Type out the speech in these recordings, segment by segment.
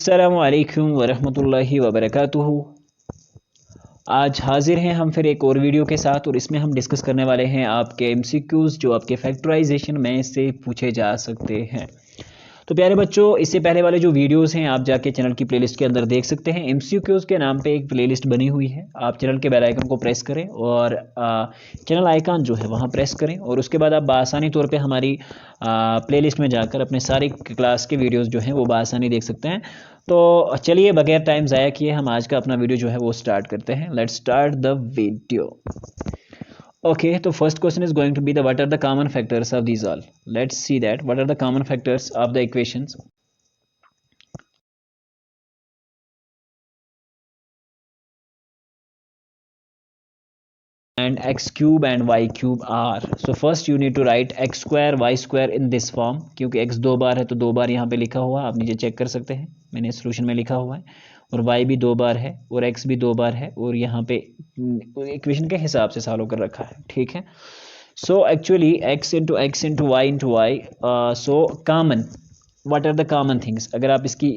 अस्सलामुअलैकुम वरहमतुल्लाहि वबरकातुहू। आज हाजिर हैं हम फिर एक और वीडियो के साथ और इसमें हम डिस्कस करने वाले हैं आपके एमसीक्यूज़ जो आपके फैक्टराइजेशन में से पूछे जा सकते हैं। तो प्यारे बच्चों, इससे पहले वाले जो वीडियोस हैं आप जाके चैनल की प्लेलिस्ट के अंदर देख सकते हैं। एमसीक्यूज़ के नाम पे एक प्लेलिस्ट बनी हुई है, आप चैनल के बेल आइकन को प्रेस करें और चैनल आइकन जो है वहाँ प्रेस करें और उसके बाद आप बआसानी तौर पे हमारी प्लेलिस्ट में जाकर अपने सारी क्लास के वीडियोस जो हैं वो बआसानी देख सकते हैं। तो चलिए बगैर टाइम ज़ाया किए हम आज का अपना वीडियो जो है वो स्टार्ट करते हैं। Let's start the video. Okay, so first question is going to be the what are the common factors of these all. Let's see that what are the common factors of the equations. And x cube and y cube are. So first you need to write x square y square in this form, क्योंकि x दो बार है तो दो बार यहाँ पे लिखा हुआ है, आप नीचे चेक कर सकते हैं, मैंने सोल्यूशन में लिखा हुआ है। और y भी दो बार है और x भी दो बार है और यहाँ पे इक्वेशन के हिसाब से सॉल्व कर रखा है, ठीक है। So actually x into y, so common what are the common things. अगर आप इसकी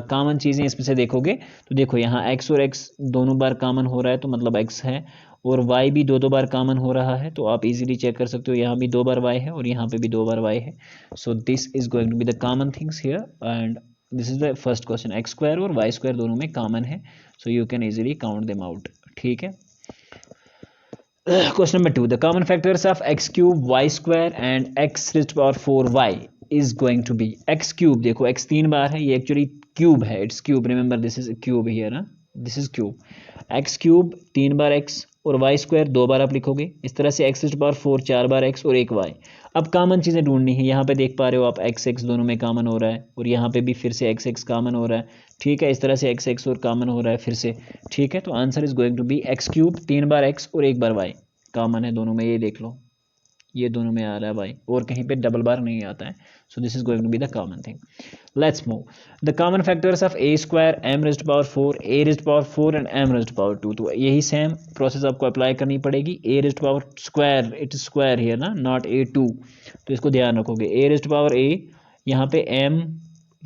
कॉमन चीज़ें इसमें से देखोगे तो देखो यहाँ x और x दोनों बार कॉमन हो रहा है तो मतलब x है, और y भी दो बार कॉमन हो रहा है तो आप इजीली चेक कर सकते हो, यहाँ भी दो बार y है और यहाँ पे भी दो बार y है। So this is going to be the common things here and this is the first question. X square और वाई स्क्वायर दोनों में कॉमन है, so you can easily count them out, ठीक है। Question number 2, the common factors of x cube y square and x raised power 4 y is going to be. X cube देखो x तीन बार है, ये एक्चुअली क्यूब है, it's cube, remember this is cube here ना, this is cube. X cube तीन बार x और वाई स्क्वायर दो बार आप लिखोगे, इस तरह से एक्स रेज़्ड पावर 4 चार बार x और एक y। अब कॉमन चीज़ें ढूंढनी है, यहाँ पे देख पा रहे हो आप x दोनों में कॉमन हो रहा है और यहाँ पे भी फिर से x कॉमन हो रहा है, ठीक है। इस तरह से x और कॉमन हो रहा है फिर से, ठीक है। तो answer is going to be x cube, तीन बार x और एक बार y कॉमन है दोनों में, ये देख लो, ये दोनों में आ रहा है भाई और कहीं पे डबल बार नहीं आता है। So this is going to be the common thing. Let's move the common factors of a square m raised power 4 a raised power 4 and m raised power 2। तो यही सेम प्रोसेस आपको अप्लाई करनी पड़ेगी। a raised power square, it is square here ना, not a2, तो इसको ध्यान रखोगे। a रेज़्ड पावर a, यहाँ पे m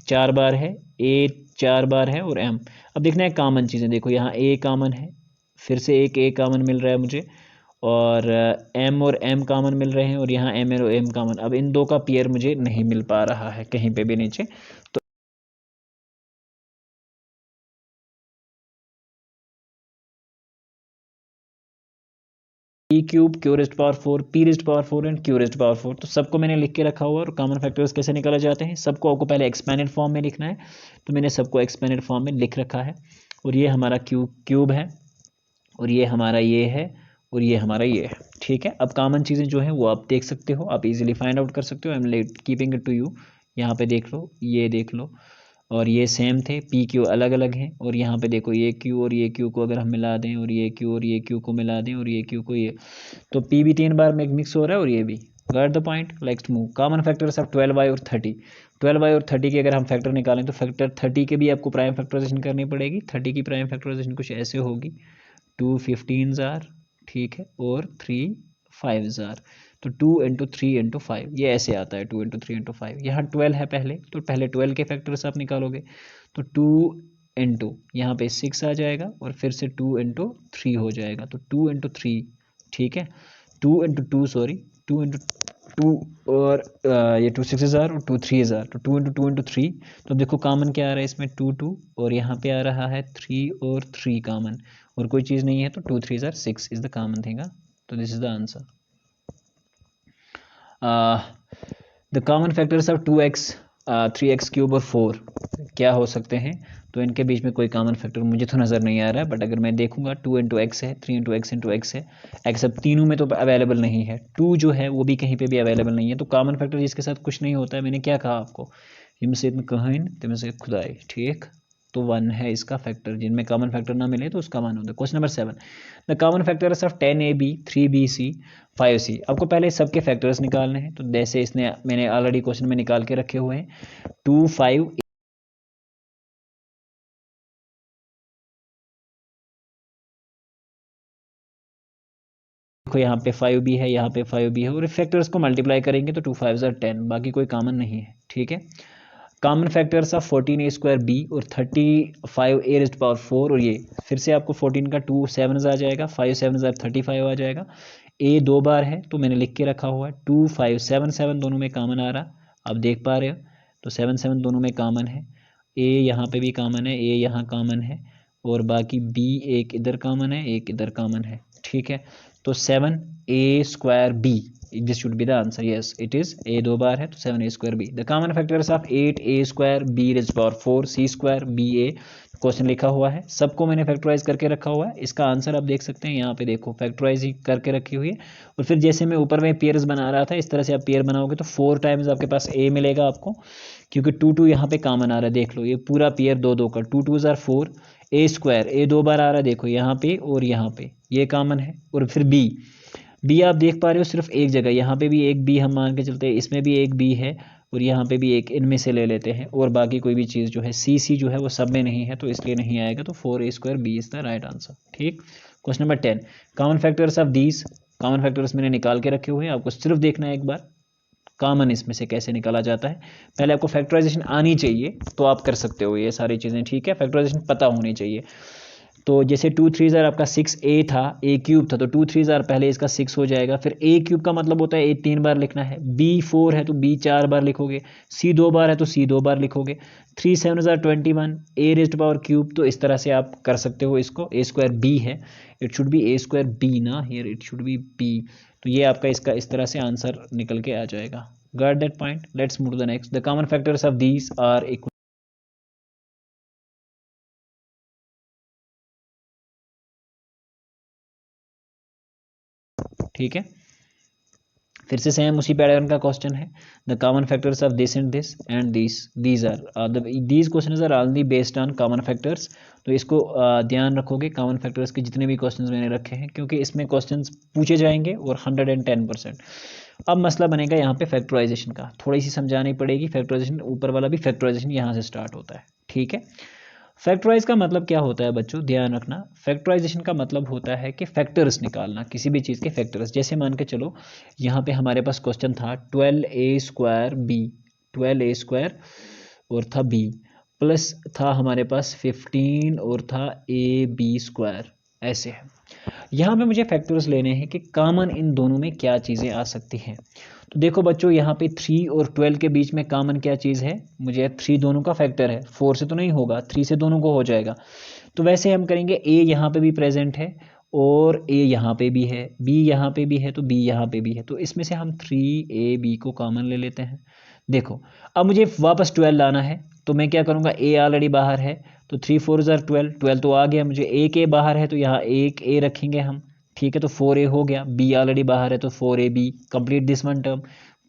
चार बार है, a चार बार है और m। अब देखना है कॉमन चीज़ें, देखो यहाँ a कॉमन है, फिर से एक a कॉमन मिल रहा है मुझे, और m और m कॉमन मिल रहे हैं और यहाँ m और m कॉमन। अब इन दो का पेयर मुझे नहीं मिल पा रहा है कहीं पे भी नीचे, तो p cube Q raised power 4 p raised power 4 and q raised power 4, तो सबको मैंने लिख के रखा हुआ। और कॉमन फैक्टर्स कैसे निकाले जाते हैं, सबको आपको पहले एक्सपेंडेड फॉर्म में लिखना है, तो मैंने सबको एक्सपेंडेड फॉर्म में लिख रखा है। और ये हमारा क्यूब है और ये हमारा ये है और ये हमारा ये है, ठीक है। अब कॉमन चीज़ें जो हैं वो आप देख सकते हो, आप इजीली फाइंड आउट कर सकते हो। I am keeping it to you, यहाँ पे देख लो, ये देख लो, और ये सेम थे, पी क्यू अलग अलग हैं, और यहाँ पे देखो ये क्यू और ये क्यू को अगर हम मिला दें और ये क्यू और ये क्यू को मिला दें और ये क्यू को ये, तो पी भी तीन बार में मिक्स हो रहा है और ये भी। Got the point. Let's move common factors of 12y और 30। 12y और 30 की अगर हम फैक्टर निकालें तो फैक्टर 30 के भी आपको प्राइम फैक्टराइजेशन करनी पड़ेगी। 30 की प्राइम फैक्टराइजेशन कुछ ऐसे होगी, 2 15s आर, ठीक है, और 3 5s आर, तो 2 इंटू 3 इंटू 5 ये ऐसे आता है, 2 इंटू 3 इंटू 5। यहाँ 12 है पहले, तो पहले 12 के फैक्टर्स आप निकालोगे, तो 2 इंटू यहाँ पे 6 आ जाएगा और फिर से 2 इंटू 3 हो जाएगा, तो 2 इंटू 3, ठीक है, 2 इंटू 2 सॉरी, 2 इंटू 2 और ये 2 6 आर और 2 3 आर, तो 2 इंटू 2 इंटू 3। तो देखो कॉमन क्या आ रहा है इसमें, 2 2, और यहाँ पे आ रहा है 3 और 3 कॉमन, और कोई चीज़ नहीं है, तो 2 3 6 इज द कॉमन थिंग। तो this is the answer. The common factors of 2x 3x cube और 4 क्या हो सकते हैं, तो इनके बीच में कोई कॉमन फैक्टर मुझे तो नज़र नहीं आ रहा है, बट अगर मैं देखूंगा 2 इंटू एक्स है, 3 इंटू एक्स इंटू एक्स है, एक्स अब तीनों में तो अवेलेबल नहीं है, 2 जो है वो भी कहीं पे भी अवेलेबल नहीं है, तो कॉमन फैक्टर जिसके साथ कुछ नहीं होता है, मैंने क्या कहा आपको, से कहन तम से खुदाई, ठीक, तो 1 है इसका फैक्टर, जिनमें कॉमन फैक्टर ना मिले तो उसका मान होता है। Question number 7, the common factors of 10ab 3bc 5c। आपको पहले सबके फैक्टर्स निकालने हैं, तो जैसे इसने मैंने ऑलरेडी क्वेश्चन में निकाल के रखे हुए हैं, 2 5 देखो यहाँ पे 5 भी है, यहाँ पे 5 भी है, और फैक्टर्स को मल्टीप्लाई करेंगे तो 2 5 10, बाकी कोई कॉमन नहीं है, ठीक है। Common factors of 14a² b और 35a⁴ और ये फिर से आपको 14 का 2 7 आ जाएगा, 5 7 35 आ जाएगा। a 2 बार है तो मैंने लिख के रखा हुआ है 2 5 7 7 दोनों में कॉमन आ रहा, आप देख पा रहे हो। तो 7 7 दोनों में कॉमन है, a यहाँ पे भी कॉमन है, a यहाँ कॉमन है, और बाकी b एक इधर कॉमन है, एक इधर कॉमन है, ठीक है। तो 7a² b, this should be the answer, yes it is, a 2 बार है तो 7a² b। the common factors of 8a² b⁴ c² ba, question लिखा हुआ है, सबको मैंने फैक्टराइज करके रखा हुआ है। इसका आंसर आप देख सकते हैं यहाँ पे, देखो फैक्टराइज ही करके रखी हुई है। और फिर जैसे मैं ऊपर में पेयर्स बना रहा था, इस तरह से आप पेयर बनाओगे तो 4 टाइम्स आपके पास a मिलेगा आपको, क्योंकि 2 2 यहाँ पे कॉमन आ रहा है। देख लो ये पूरा पेयर 2 2 का, 2 2 4, a² a 2 बार आ रहा है, देखो यहाँ पे और यहाँ पे ये कॉमन है। और फिर b आप देख पा रहे हो सिर्फ एक जगह, यहाँ पे भी एक b हम मान के चलते हैं, इसमें भी एक b है और यहाँ पे भी एक, इनमें से ले लेते हैं। और बाकी कोई भी चीज़ जो है c जो है वो सब में नहीं है, तो इसलिए नहीं आएगा। तो 4a² b is the right answer, ठीक। Question number 10, common factors of these. Common factors मैंने निकाल के रखे हुए हैं, आपको सिर्फ देखना है एक बार कॉमन इसमें से कैसे निकाला जाता है। पहले आपको फैक्टराइजेशन आनी चाहिए तो आप कर सकते हो ये सारी चीज़ें, ठीक है। फैक्टराइजेशन पता होनी चाहिए। तो जैसे 2 3 आपका 6a था, a³ था, तो 2 3 पहले इसका 6 हो जाएगा। फिर a³ का मतलब होता है a 3 बार लिखना है, b 4 है तो b 4 बार लिखोगे, c 2 बार है तो c 2 बार लिखोगे, 3 7 21 a⁻³, तो इस तरह से आप कर सकते हो इसको। a² b है, it should B a² b ना, here it should B b। तो ये आपका इसका इस तरह से आंसर निकल के आ जाएगा। Got that point. Let's move to the next. The common factors of these are equal, ठीक है। फिर से सेम उसी पैटर्न का क्वेश्चन है। The common factors of this and this and these are these questions are only based on common factors. तो इसको ध्यान रखोगे, कॉमन फैक्टर्स के जितने भी क्वेश्चंस मैंने रखे हैं, क्योंकि इसमें क्वेश्चंस पूछे जाएंगे और 110%। अब मसला बनेगा यहाँ पे फैक्टराइजेशन का, थोड़ी सी समझानी पड़ेगी। फैक्टराइजेशन ऊपर वाला भी फैक्टराइजेशन यहाँ से स्टार्ट होता है, ठीक है। फैक्टराइज का मतलब क्या होता है बच्चों, ध्यान रखना। फैक्टराइजेशन का मतलब होता है कि फैक्टर्स निकालना, किसी भी चीज़ के फैक्टर्स। जैसे मान के चलो यहाँ पे हमारे पास क्वेश्चन था 12a² b, 12a² और था b, प्लस था हमारे पास 15 और था ab², ऐसे है। यहाँ पे मुझे फैक्टर्स लेने हैं कि कॉमन इन दोनों में क्या चीज़ें आ सकती हैं। तो देखो बच्चों, यहाँ पे 3 और 12 के बीच में कॉमन क्या चीज़ है, मुझे 3 दोनों का फैक्टर है, 4 से तो नहीं होगा, 3 से दोनों को हो जाएगा। तो वैसे हम करेंगे, a यहाँ पे भी प्रेजेंट है और a यहाँ पे भी है, b यहाँ पे भी है तो b यहाँ पे भी है, तो इसमें से हम 3ab को कॉमन ले लेते हैं। देखो अब मुझे वापस 12 लाना है, तो मैं क्या करूँगा, a ऑलरेडी बाहर है तो 3 4 12, 12 तो आ गया। मुझे एक a बाहर है तो यहाँ एक a रखेंगे हम, ठीक है। तो 4a हो गया, b ऑलरेडी बाहर है तो 4ab, complete this one term.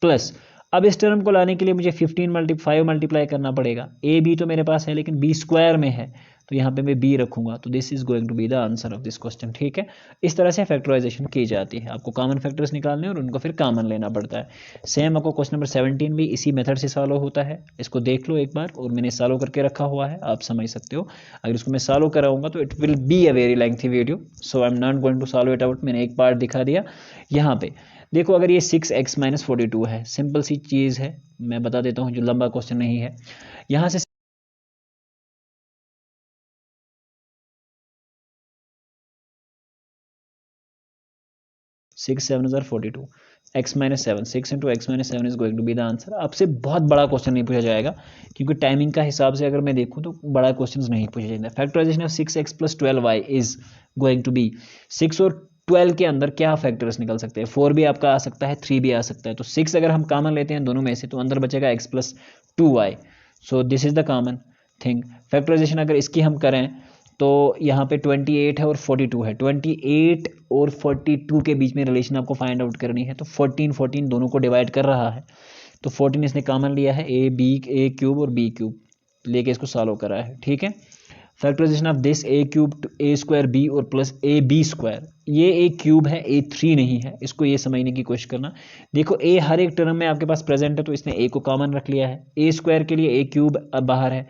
Plus अब इस टर्म को लाने के लिए मुझे 5 मल्टीप्लाई करना पड़ेगा। ए बी तो मेरे पास है लेकिन b² में है, तो यहाँ पे मैं b रखूंगा। तो this is going to be the answer of this question, ठीक है। इस तरह से फैक्टराइजेशन की जाती है, आपको कॉमन फैक्टर्स निकालने और उनको फिर कॉमन लेना पड़ता है। सेम आपको क्वेश्चन नंबर 17 भी इसी मेथड से सॉल्व होता है। इसको देख लो एक बार, और मैंने सॉल्व करके रखा हुआ है, आप समझ सकते हो। अगर इसको मैं सॉल्व कराऊंगा तो it will be a very lengthy video, so I am not going to solve it out. मैंने एक पार्ट दिखा दिया। यहाँ पे देखो, अगर ये 6x - 42 है, सिंपल सी चीज़ है, मैं बता देता हूँ जो लंबा क्वेश्चन नहीं है। यहाँ से 6 7 42, x - 7, 6 × x - 7 is going to be the answer. आपसे बहुत बड़ा क्वेश्चन नहीं पूछा जाएगा, क्योंकि टाइमिंग का हिसाब से अगर मैं देखूँ तो बड़ा क्वेश्चन नहीं पूछा जाएगा। Factorization of 6x + 12y is going to be, 6 और 12 के अंदर क्या फैक्टर्स निकल सकते हैं, 4 भी आपका आ सकता है, 3 भी आ सकता है। तो 6 अगर हम कॉमन लेते हैं दोनों में से, तो अंदर बचेगा x + 2y। So this is the common thing. Factorization अगर इसकी हम करें तो यहाँ पे 28 है और 42 है, 28 और 42 के बीच में रिलेशन आपको फाइंड आउट करनी है। तो 14 14 दोनों को डिवाइड कर रहा है, तो 14 इसने कॉमन लिया है, a³ और b³ लेके इसको सॉल्व करा है, ठीक है। Factorization of this a³ a² b और प्लस ab², ये एक क्यूब है, a3 नहीं है, इसको ये समझने की कोशिश करना। देखो a हर एक टर्म में आपके पास प्रेजेंट है, तो इसने a को कॉमन रख लिया है, a² के लिए a³ बाहर है,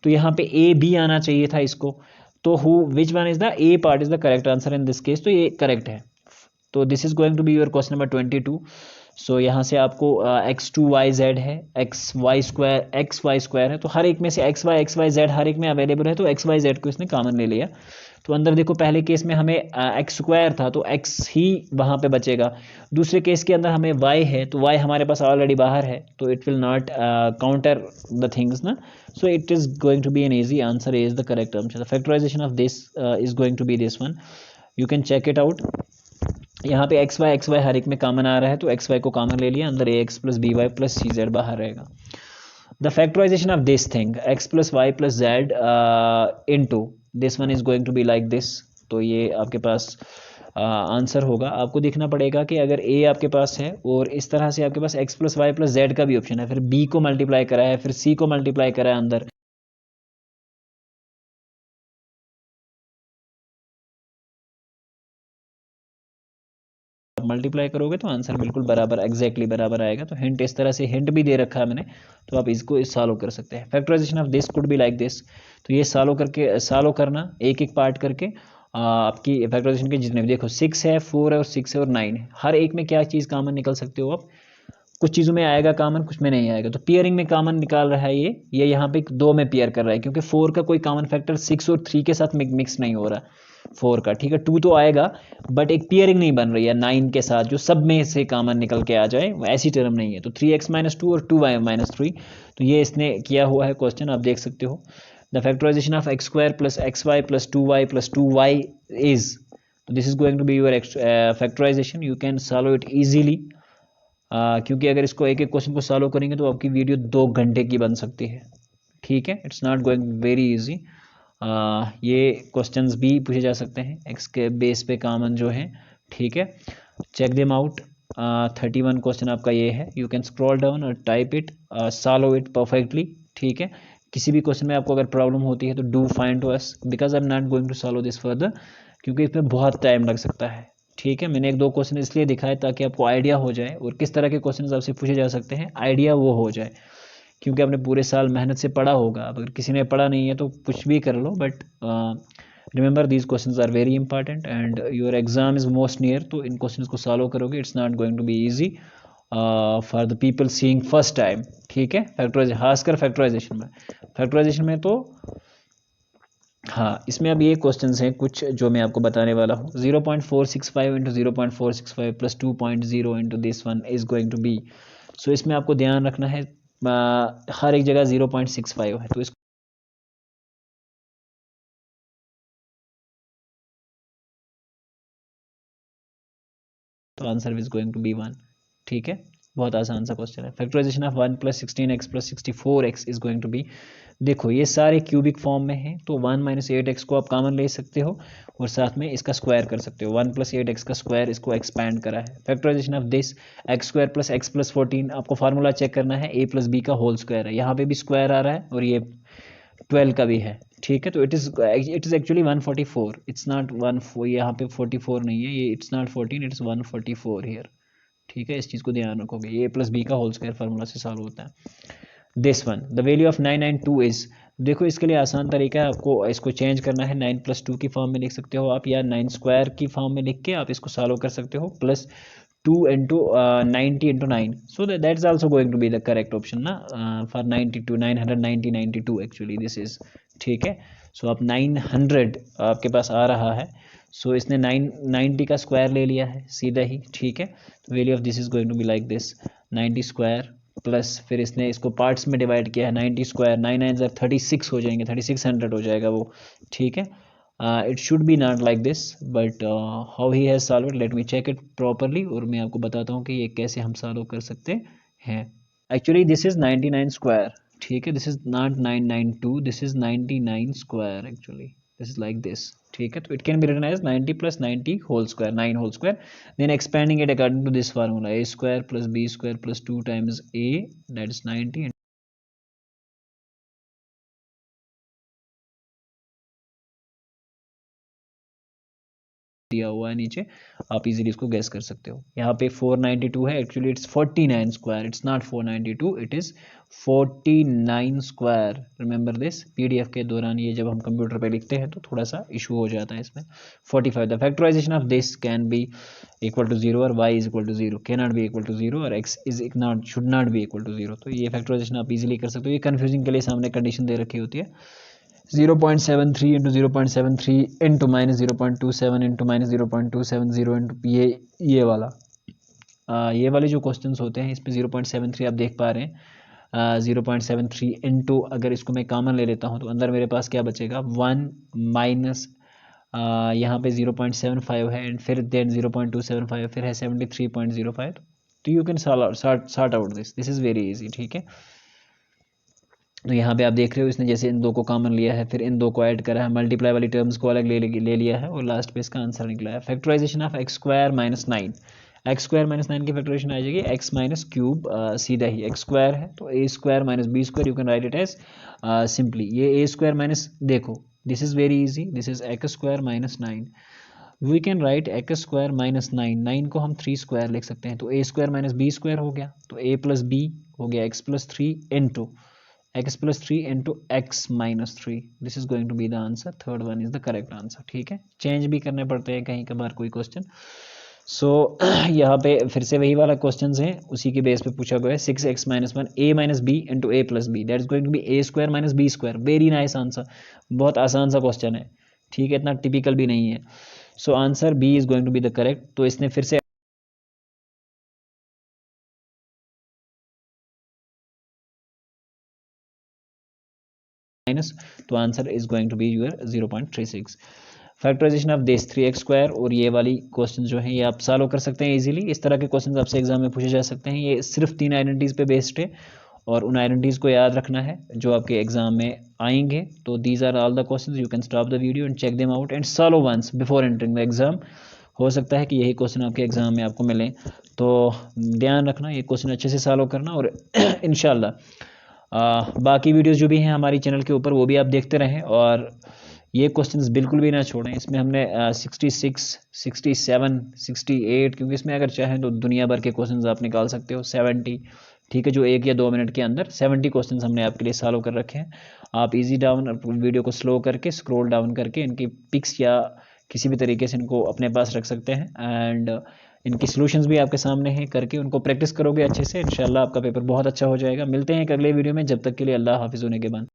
तो यहाँ पे a b आना चाहिए था इसको। तो which one is the A part is the correct answer in this case, तो ये करेक्ट है। तो this is going to be your question number 22। सो यहाँ से आपको x2 y z है, x y स्क्वायर है, तो हर एक में से x y z हर एक में अवेलेबल है, तो x y z को इसने कॉमन ले लिया। तो अंदर देखो पहले केस में हमें एक्स स्क्वायर था तो x ही वहाँ पे बचेगा। दूसरे केस के अंदर हमें y है तो y हमारे पास ऑलरेडी बाहर है, तो it will not counter the things ना। So it is going to be an easy answer, is the correct answer. The factorization of this is going to be this one, you can check it out. यहाँ पे x Y हर एक में common आ रहा है, तो x Y को common ले लिया, अंदर a x plus b y plus c z बाहर रहेगा। The factorization of this thing x plus y plus z into this one is going to be like this. तो ये आपके पास आंसर होगा। आपको देखना पड़ेगा कि अगर ए आपके पास है और इस तरह से आपके पास x plus y plus z का भी ऑप्शन है, फिर बी को मल्टीप्लाई करा है, फिर सी को मल्टीप्लाई करा है अंदर, मल्टीप्लाई करोगे तो आंसर बिल्कुल बराबर एग्जैक्टली बराबर आएगा। तो हिंट इस तरह से हिंट भी दे रखा है मैंने, तो आप इसको सॉल्व कर सकते हैं। Factorization of this could be like this. तो ये सॉल्व करना एक एक पार्ट करके। आपकी फैक्टराइजेशन के जितने भी देखो 6 है, 4 है और 6 है और 9 है, हर एक में क्या चीज़ कॉमन निकल सकते हो आप। कुछ चीज़ों में आएगा कॉमन, कुछ में नहीं आएगा। तो पेयरिंग में कॉमन निकाल रहा है ये यहाँ पे 2 में पेयर कर रहा है, क्योंकि 4 का कोई कॉमन फैक्टर 6 और 3 के साथ मिक्स नहीं हो रहा 4 का, ठीक है। 2 तो आएगा बट एक पेयरिंग नहीं बन रही है 9 के साथ जो सब में से कॉमन निकल के आ जाए, ऐसी टर्म नहीं है। तो 3x-2 और 2y-3, तो ये इसने किया हुआ है क्वेश्चन, आप देख सकते हो। The factorization of x square plus x y plus 2y plus 2y is, तो this is going to be your factorization, you can solve it easily. क्योंकि अगर इसको एक एक क्वेश्चन को सॉल्व करेंगे तो आपकी वीडियो 2 घंटे की बन सकती है, ठीक है। It's not going very easy. ये क्वेश्चंस भी पूछे जा सकते हैं एक्स के बेस पे कॉमन जो है, ठीक है। Check them out. 31 क्वेश्चन आपका ये है, यू कैन स्क्रॉल डाउन और type it, solve it perfectly, ठीक है। किसी भी क्वेश्चन में आपको अगर प्रॉब्लम होती है तो do find to us, because I am not going to solve this further, क्योंकि इसमें बहुत टाइम लग सकता है, ठीक है। मैंने 1-2 क्वेश्चन इसलिए दिखाए ताकि आपको आइडिया हो जाए और किस तरह के क्वेश्चन आपसे पूछे जा सकते हैं, आइडिया वो हो जाए। क्योंकि आपने पूरे साल मेहनत से पढ़ा होगा, अगर किसी ने पढ़ा नहीं है तो कुछ भी कर लो, but remember these questions are very important and your exam is most near. तो इन क्वेश्चंस को सॉल्व करोगे, it's not going to be easy for the people seeing first time, ठीक है। फैक्टराइजेशन, खासकर फैक्टराइजेशन में तो हाँ, इसमें अब ये क्वेश्चंस हैं कुछ जो मैं आपको बताने वाला हूँ। 0.465 into 0.465 plus 2.0 into this one is going to be. So इसमें आपको ध्यान रखना है हर एक जगह 0.65 है, तो इसको तो answer is going to be 1, ठीक है। बहुत आसान सा क्वेश्चन है। Factorization of 1 plus 16x plus 64x is going to be, देखो ये सारे क्यूबिक फॉर्म में हैं, तो 1 माइनस 8x को आप कॉमन ले सकते हो और साथ में इसका स्क्वायर कर सकते हो। 1 प्लस 8x का स्क्वायर इसको एक्सपैंड करा है। Factorization of this x square plus x plus 14, आपको फार्मूला चेक करना है, a प्लस बी का होल स्क्वायर है, यहाँ पे भी स्क्वायर आ रहा है और ये 12 का भी है, ठीक है। तो it is actually 144, it's not 1, यहाँ पे 44 नहीं है, ये इट्स नॉट 14, इट्स 144 हियर, ठीक है। इस चीज़ को ध्यान रखोगे, ए प्लस बी का होल स्क्वायर फार्मूला से सॉल्व होता है। This one the value of 992 is, देखो इसके लिए आसान तरीका है, आपको इसको चेंज करना है, 9+2 की फॉर्म में लिख सकते हो आप, या 9 स्क्वायर की फॉर्म में लिख के आप इसको सॉल्व कर सकते हो, plus 2 into 90 into 9, so that is also going to be the correct option ना, फॉर 92 990 92 एक्चुअली दिस इज, ठीक है। सो आप 900 आपके पास आ रहा है, सो इसने 990 का स्क्वायर ले लिया है सीधा ही, ठीक है। तो value of this is going to be like this, 90 square plus फिर इसने इसको पार्ट्स में डिवाइड किया है, 90 स्क्वायर 9×9 36 हो जाएंगे, 3600 हो जाएगा वो, ठीक है। It should be not like this, but how he has solve it, let me check it properly, और मैं आपको बताता हूँ कि ये कैसे हम सॉल्व कर सकते हैं। एक्चुअली दिस इज 99 स्क्वायर, ठीक है, this is not 992, this is 99 square actually, this is like this, ठीक है। तो it can be written as 90 plus 90 whole square, 9 whole square, then expanding it according to this formula, a square plus b square plus 2 times a, that is 90, दिया हुआ है नीचे, आप easily इसको gas कर सकते हो। यहाँ पे 492 है, actually it's 49 square, it's not 492, it is 49 square. Remember this, PDF के दौरान ये जब हम कंप्यूटर पे लिखते हैं तो थोड़ा सा इशू हो जाता है इसमें। 45 the factorization of this can be equal to 0 और y is equal to 0, can not be equal to 0 और x is not should not be equal to 0। तो ये फैक्टराइजेशन आप इजीली कर सकते हो। ये कन्फ्यूजिंग के लिए सामने कंडीशन दे रखी होती है 0.73 into 0.73 into minus 0.27 into minus 0.270 into ये वाला ये वाले जो क्वेश्चंस होते हैं इसमें 0.73 आप देख पा रहे हैं। 0.73 इंटू अगर इसको मैं कॉमन ले लेता हूँ तो अंदर मेरे पास क्या बचेगा 1 माइनस यहाँ पे 0.75 है एंड फिर देन 0.275 फिर है 73.05। तो you can sort out this is very easy, ठीक है। तो यहाँ पे आप देख रहे हो इसने जैसे इन दो को कॉमन लिया है, फिर इन दो को ऐड करा है, मल्टीप्लाई वाली टर्म्स को अलग ले लिया है और लास्ट पे इसका आंसर निकला है। Factorization of x square minus 9, x square minus 9 की फैक्टराइजेशन आ जाएगी एक्स माइनस क्यूब, सीधा ही एक्स स्क्वायर है तो a square minus b square, you can write it as simply ये ए स्क्वायर माइनस, देखो this is very easy, this is x square minus 9, we can write x square minus 9 को हम 3 square लिख सकते हैं, तो a square minus b square हो गया, तो ए प्लस बी हो गया x plus 3 into x plus 3 into x minus 3, this is going to be the answer, third one is the correct answer, ठीक है। चेंज भी करने पड़ते हैं कहीं कभार कोई क्वेश्चन। सो यहाँ पे फिर से वही वाला क्वेश्चन है, उसी के बेस पे पूछा गया है 6x minus 1 a minus b into a plus b, that is going to be a square minus b square, very nice answer, बहुत आसान सा क्वेश्चन है, ठीक है, इतना टिपिकल भी नहीं है। So answer b is going to be the correct। तो इसने फिर से माइनस, तो answer is going to be your 0.36। Factorization of this 3x square, और ये वाली क्वेश्चन जो है ये आप सॉल्व कर सकते हैं इजीली। इस तरह के क्वेश्चन आपसे एग्जाम में पूछे जा सकते हैं। ये सिर्फ 3 आइडेंटिटीज पे बेस्ड है और उन आइडेंटिटीज को याद रखना है जो आपके एग्जाम में आएंगे। तो these are all the question, you can stop the video and check them out and solve once before entering the exam. हो सकता है कि यही क्वेश्चन आपके एग्जाम में आपको मिले, तो ध्यान रखना ये क्वेश्चन अच्छे से सॉल्व करना, और इंशाल्लाह बाकी वीडियोस जो भी हैं हमारी चैनल के ऊपर वो भी आप देखते रहें, और ये क्वेश्चंस बिल्कुल भी ना छोड़ें। इसमें हमने 66, 67, 68, क्योंकि इसमें अगर चाहें तो दुनिया भर के क्वेश्चंस आप निकाल सकते हो, 70, ठीक है, जो 1 या 2 मिनट के अंदर 70 क्वेश्चंस हमने आपके लिए सॉल्व कर रखे हैं। आप इजी डाउन वीडियो को स्लो करके स्क्रॉल डाउन करके इनकी पिक्स या किसी भी तरीके से इनको अपने पास रख सकते हैं, एंड इनकी सॉल्यूशंस भी आपके सामने हैं, करके उनको प्रैक्टिस करोगे अच्छे से, इंशाल्लाह आपका पेपर बहुत अच्छा हो जाएगा। मिलते हैं एक अगले वीडियो में, जब तक के लिए अल्लाह हाफिज़ होने के बाद।